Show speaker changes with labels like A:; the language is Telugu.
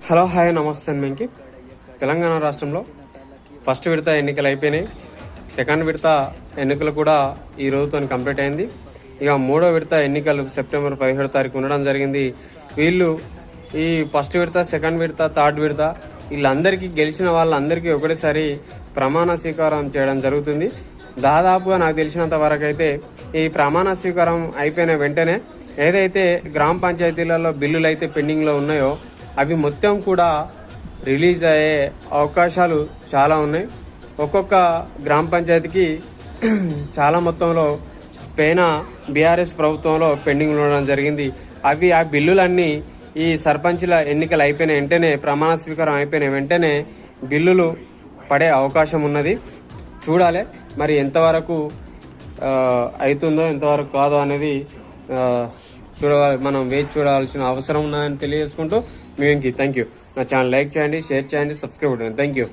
A: హలో హాయ్ నమస్తే అండి. తెలంగాణ రాష్ట్రంలో ఫస్ట్ విడత ఎన్నికలు అయిపోయినాయి. సెకండ్ విడత ఎన్నికలు కూడా ఈ రోజుతో కంప్లీట్ అయింది. ఇక మూడో విడత ఎన్నికలు సెప్టెంబర్ 17 తారీఖు ఉండడం జరిగింది. వీళ్ళు ఈ ఫస్ట్ విడత, సెకండ్ విడత, థర్డ్ విడత వీళ్ళందరికీ గెలిచిన వాళ్ళందరికీ ఒకటేసారి ప్రమాణ స్వీకారం చేయడం జరుగుతుంది. దాదాపుగా నాకు తెలిసినంత వరకు అయితే ఈ ప్రమాణ స్వీకారం అయిపోయిన వెంటనే ఏదైతే గ్రామ పంచాయతీలలో బిల్లులు అయితే పెండింగ్లో ఉన్నాయో అవి మొత్తం కూడా రిలీజ్ అయ్యే అవకాశాలు చాలా ఉన్నాయి. ఒక్కొక్క గ్రామ పంచాయతీకి చాలా మొత్తంలో పైన బీఆర్ఎస్ ప్రభుత్వంలో పెండింగ్ ఉండడం జరిగింది. ఆ బిల్లులన్నీ ఈ సర్పంచ్ల ఎన్నికలు అయిపోయిన వెంటనే, ప్రమాణ స్వీకారం అయిపోయిన వెంటనే బిల్లులు పడే అవకాశం ఉన్నది. చూడాలి మరి ఎంతవరకు అవుతుందో ఎంతవరకు కాదో అనేది మనం వేచి చూడాల్సిన అవసరం ఉన్నదని తెలియజేసుకుంటూ థ్యాంక్ యూ. నా ఛానల్ లైక్ చేయండి, షేర్ చేయండి, సబ్స్క్రైబ్ చేయండి. Thank you.